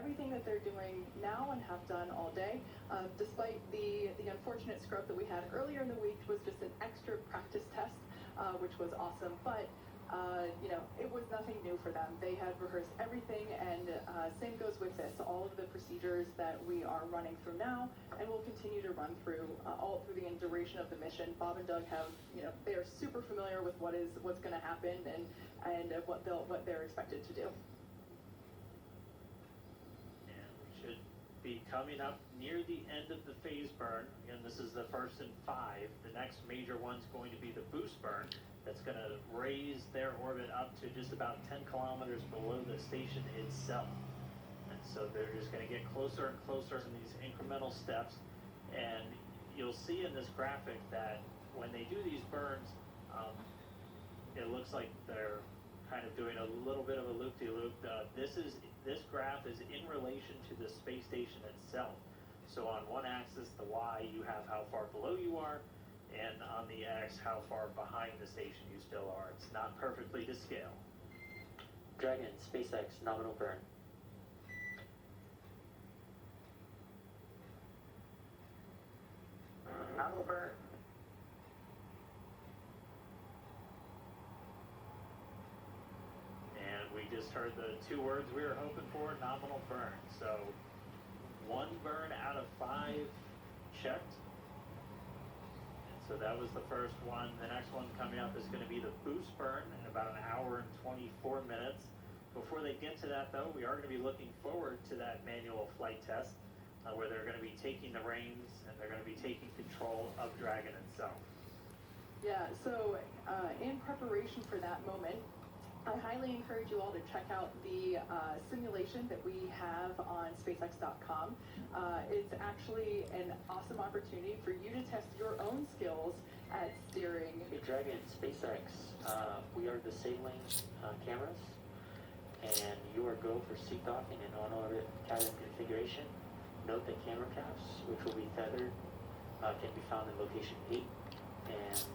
everything that they're doing now and have done all day. Despite the unfortunate scrub that we had earlier in the week was just an extra practice test, which was awesome. But it was nothing new for them. They had rehearsed everything, and same goes with this. All of the procedures that we are running through now, and we'll continue to run through all through the duration of the mission. Bob and Doug have, they are super familiar with what's going to happen and what they're expected to do. And we should be coming up near the end of the phase burn. Again, this is the first in 5. The next major one's going to be the boost burn. That's going to raise their orbit up to just about 10 kilometers below the station itself. And so they're just going to get closer and closer in these incremental steps. And you'll see in this graphic that when they do these burns, it looks like they're kind of doing a little bit of a loop-de-loop. This graph is in relation to the space station itself. So on one axis, the Y, you have how far below you are, and on the X, how far behind the station you still are. It's not perfectly to scale. Dragon, SpaceX, nominal burn. Nominal burn. And we just heard the 2 words we were hoping for, nominal burn. So 1 burn out of 5 checked. So that was the first one. The next one coming up is going to be the boost burn in about an hour and 24 minutes. Before they get to that, though, we are going to be looking forward to that manual flight test where they're going to be taking the reins and they're going to be taking control of Dragon itself. Yeah, so in preparation for that moment, I highly encourage you all to check out the simulation that we have on SpaceX.com. It's actually an awesome opportunity for you to test your own skills at steering. Hey Dragon, SpaceX, we are disabling cameras, and you are go for seat docking and on-orbit cabin configuration. Note that camera caps, which will be tethered, can be found in location 8, and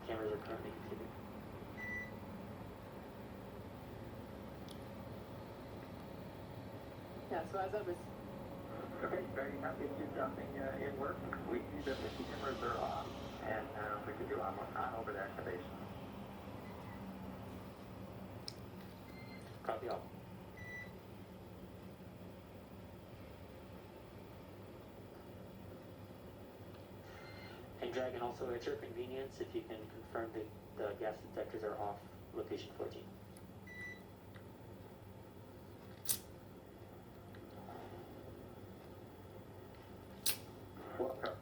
cameras are currently configured. Yeah, so as I was... Okay, very happy to do something in work. We see that the cameras are off, and we can do on-orbit activation. Copy all. And Dragon, also at your convenience, if you can confirm that the gas detectors are off location 14. Welcome.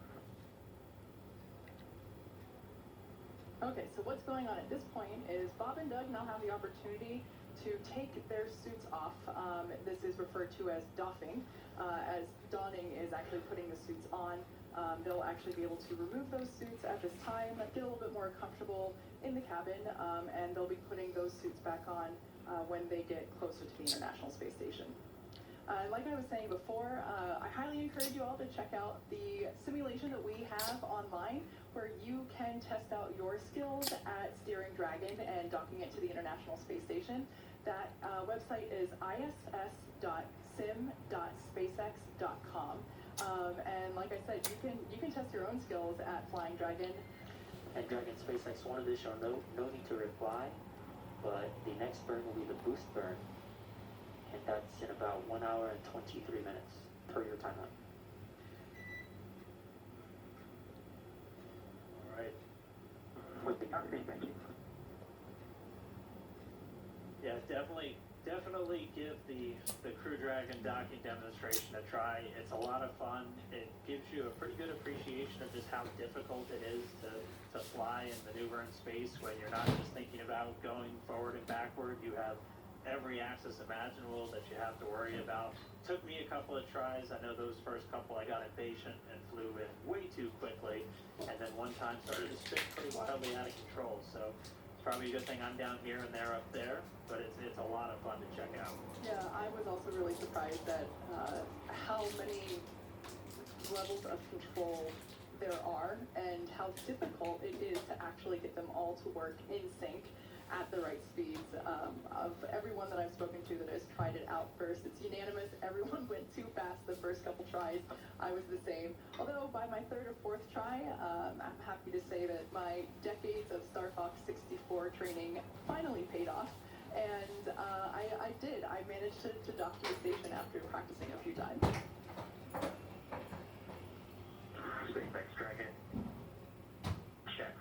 Okay, so what's going on at this point is Bob and Doug now have the opportunity to take their suits off. This is referred to as doffing, as donning is actually putting the suits on. They'll actually be able to remove those suits at this time, get a little bit more comfortable in the cabin, and they'll be putting those suits back on when they get closer to the International Space Station. Like I was saying before, I highly encourage you all to check out the simulation that we have online where you can test out your skills at steering Dragon and docking it to the International Space Station. That website is iss.sim.spacex.com. And like I said, you can test your own skills at flying Dragon. And Dragon, SpaceX, one additional note, no need to reply, but the next burn will be the boost burn. And that's in about 1 hour and 23 minutes per your timeline. All right. With the country, thank you. Yeah, definitely give the Crew Dragon docking demonstration a try. It's a lot of fun. It gives you a pretty good appreciation of just how difficult it is to fly and maneuver in space when you're not just thinking about going forward and backward. You have every axis imaginable that you have to worry about. Took me a couple of tries. I know those first couple I got impatient and flew in way too quickly, and then one time started to spin pretty wildly out of control. So it's probably a good thing I'm down here and they're up there, but it's a lot of fun to check out. Yeah, I was also really surprised at how many levels of control there are and how difficult it is to actually get them all to work in sync at the right speeds. Of everyone that I've spoken to that has tried it out first, it's unanimous. everyone went too fast the first couple tries. I was the same. Although by my third or fourth try, I'm happy to say that my decades of Star Fox 64 training finally paid off. And I did. I managed to dock to the station after practicing a few times. SpaceX Dragon. Check.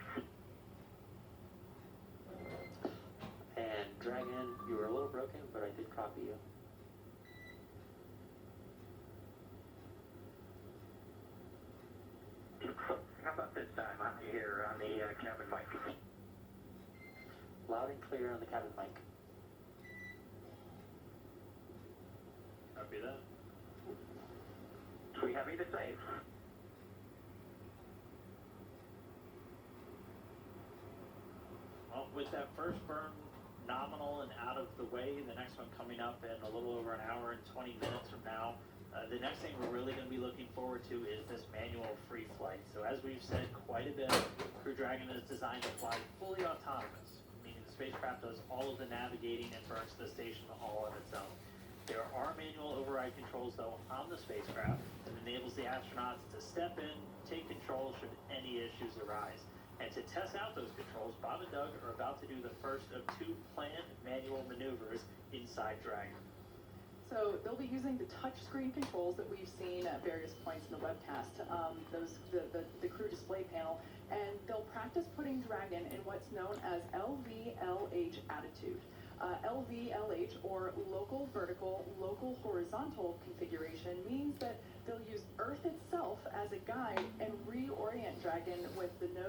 And Dragon, you were a little broken, but I did copy you. How about this time? I'm here on the cabin mic. Loud and clear on the cabin mic. Copy that. We have either say. Well, with that first burn nominal and out of the way, the next one coming up in a little over an hour and 20 minutes from now, the next thing we're really going to be looking forward to is this manual free flight. So as we've said quite a bit, Crew Dragon is designed to fly fully autonomous, meaning the spacecraft does all of the navigating and burns to the station all on its own. There are manual override controls, though, on the spacecraft that enables the astronauts to step in, take control should any issues arise. And to test out those controls, Bob and Doug are about to do the first of 2 planned manual maneuvers inside Dragon. So they'll be using the touchscreen controls that we've seen at various points in the webcast, the crew display panel, and they'll practice putting Dragon in what's known as LVLH attitude. LVLH, or local vertical, local horizontal configuration, means that they'll use Earth itself as a guide and reorient Dragon with the nose